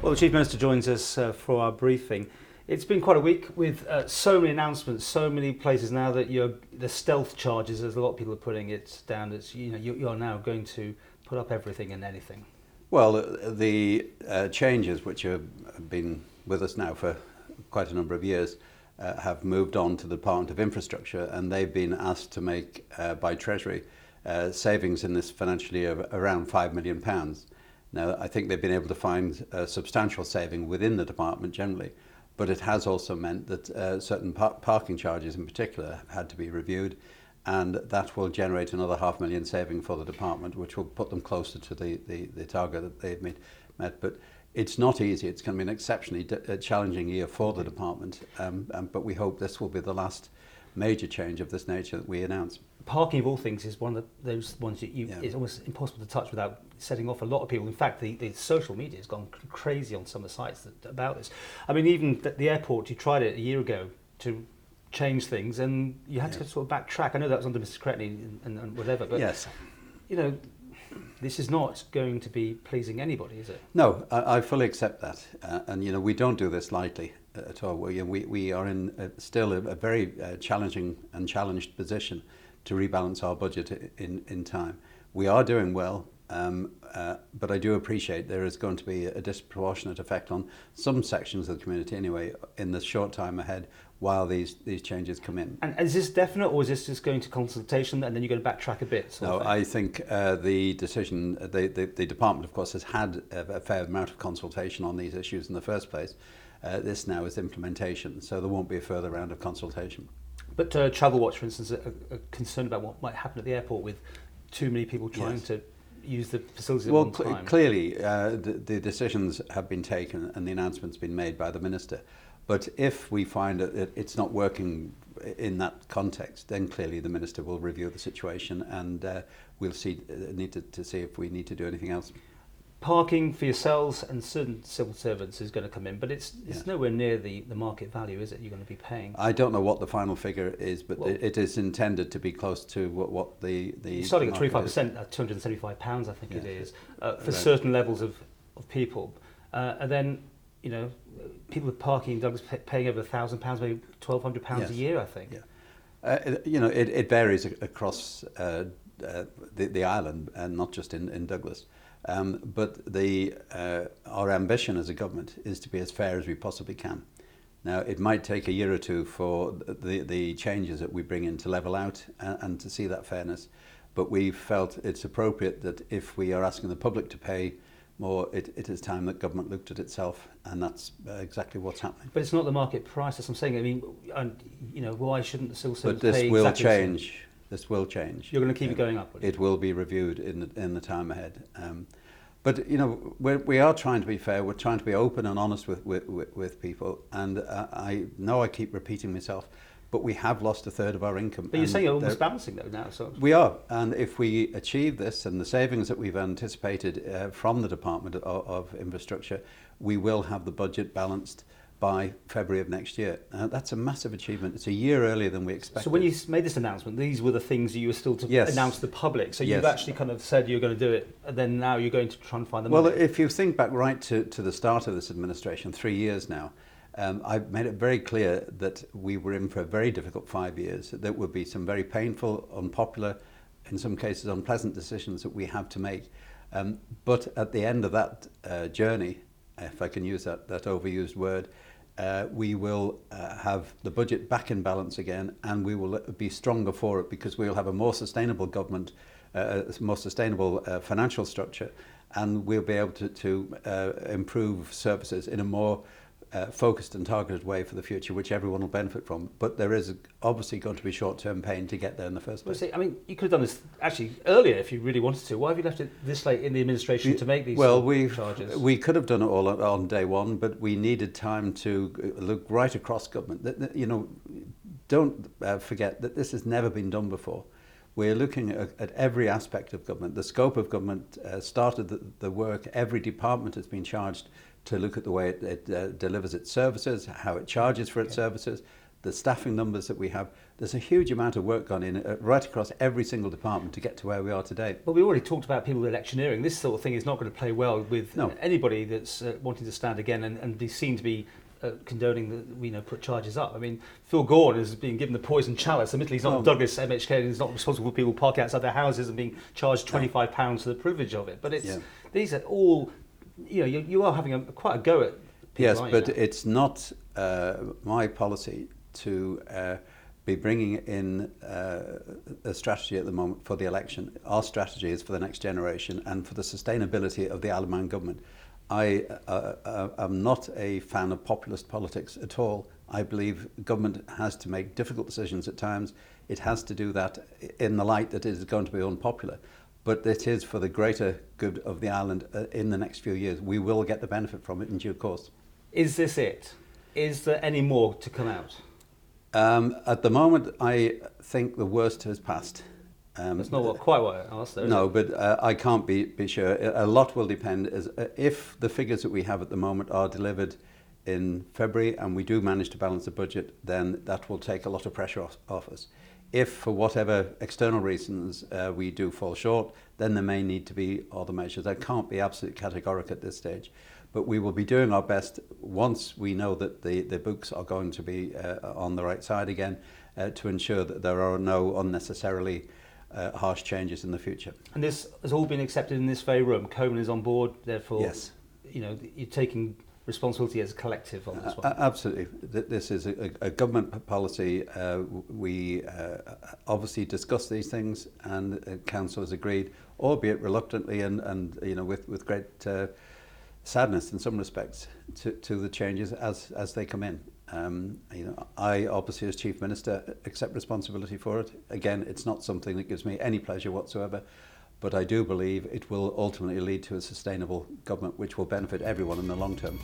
Well, the Chief Minister joins us for our briefing. It's been quite a week with so many announcements, so many places now that the stealth charges, as a lot of people are putting it down, it's, you're now going to put up everything and anything. Well, the changes which have been with us now for quite a number of years have moved on to the Department of Infrastructure, and they've been asked to make, by Treasury, savings in this financial year of around £5 million. Now, I think they've been able to find a substantial saving within the department generally, but it has also meant that certain parking charges in particular have had to be reviewed, and that will generate another £500,000 saving for the department, which will put them closer to the target that they've met. But it's not easy. It's going to be an exceptionally challenging year for the department, but we hope this will be the last major change of this nature that we announce. Parking, of all things, is one of those ones that it's almost impossible to touch without setting off a lot of people. In fact, the social media has gone crazy on some of the sites about this. I mean, even at the airport, you tried it a year ago to change things, and you had to sort of backtrack. I know that was under Mr. Cretney and whatever, but yes, this is not going to be pleasing anybody, is it? No, I fully accept that, and we don't do this lightly at all. We are in still a very challenging and challenged position to rebalance our budget in time. We are doing well, but I do appreciate there is going to be a disproportionate effect on some sections of the community anyway in the short time ahead while these changes come in. And is this definite, or is this just going to consultation and then you're going to backtrack a bit? No, I think the decision, the department of course has had a fair amount of consultation on these issues in the first place. This now is implementation, so there won't be a further round of consultation. But Travel Watch, for instance, are concerned about what might happen at the airport with too many people trying to use the facilities at one time. Clearly, the decisions have been taken and the announcement's been made by the Minister. But if we find that it's not working in that context, then clearly the Minister will review the situation, and we'll need to see if we need to do anything else. Parking for yourselves and certain civil servants is going to come in, but it's nowhere near the market value, is it? You're going to be paying. I don't know what the final figure is, but it is intended to be close to what the starting at 25% at £275, I think it is, for certain levels of people, and then people with parking in Douglas paying over £1,000, maybe £1,200 a year, I think. Yeah. It varies across the island and not just in Douglas. But our ambition as a government is to be as fair as we possibly can. Now, it might take a year or two for the changes that we bring in to level out and to see that fairness, but we felt it's appropriate that if we are asking the public to pay more, it is time that government looked at itself, and that's exactly what's happening. But it's not the market price, as I'm saying. I mean, why shouldn't the civil service pay? But this will change. This will change. You're going to keep it going up? It will be reviewed in the time ahead. But we are trying to be fair. We're trying to be open and honest with people. And I know I keep repeating myself, but we have lost a third of our income. But you're saying you're almost balancing though now. So we are, and if we achieve this and the savings that we've anticipated from the Department of Infrastructure, we will have the budget balanced by February of next year. That's a massive achievement. It's a year earlier than we expected. So when you made this announcement, these were the things you were still to announce to the public. So you've actually kind of said you're going to do it, and then now you're going to try and find the money. Well, if you think back right to the start of this administration, 3 years now, I made it very clear that we were in for a very difficult 5 years. There would be some very painful, unpopular, in some cases unpleasant decisions that we have to make. But at the end of that journey, if I can use that overused word, we will have the budget back in balance again, and we will be stronger for it because we will have a more sustainable government, a more sustainable financial structure, and we'll be able to improve services in a more focused and targeted way for the future, which everyone will benefit from. But there is obviously going to be short-term pain to get there in the first place. Well, see, I mean, you could have done this actually earlier if you really wanted to. Why have you left it this late in the administration to make these charges? We could have done it all on day one, but we needed time to look right across government. Don't forget that this has never been done before. We're looking at every aspect of government. The scope of government started the work. Every department has been charged to look at the way it delivers its services, how it charges for its services. the staffing numbers that we have. There's a huge amount of work gone in right across every single department to get to where we are today. Well, we already talked about people electioneering. This sort of thing is not going to play well with anybody that's wanting to stand again and be seen to be condoning the, put charges up. I mean, Phil Gawne has been given the poison chalice. Admittedly, he's not Douglas MHK, and he's not responsible for people parking outside their houses and being charged £25 for the privilege of it. But these are all, you are having quite a go at people. Yes, but it's not my policy to be bringing in a strategy at the moment for the election. Our strategy is for the next generation and for the sustainability of the Isle of Man government. I am not a fan of populist politics at all. I believe government has to make difficult decisions at times. It has to do that in the light that it is going to be unpopular. But it is for the greater good of the island in the next few years. We will get the benefit from it in due course. Is this it? Is there any more to come out? At the moment, I think the worst has passed. That's not quite what I asked, though. No, but I can't be sure. A lot will depend. If the figures that we have at the moment are delivered in February and we do manage to balance the budget, then that will take a lot of pressure off us. If, for whatever external reasons, we do fall short, then there may need to be other measures. I can't be absolutely categorical at this stage. But we will be doing our best once we know that the books are going to be on the right side again to ensure that there are no unnecessarily harsh changes in the future. And this has all been accepted in this very room. Coman is on board, therefore, yes. You're taking responsibility as a collective on this one. Absolutely. This is a government policy. We obviously discuss these things, and Council has agreed, albeit reluctantly and with great sadness in some respects to the changes as they come in. I obviously, as Chief Minister, accept responsibility for it. Again, it's not something that gives me any pleasure whatsoever, but I do believe it will ultimately lead to a sustainable government which will benefit everyone in the long term.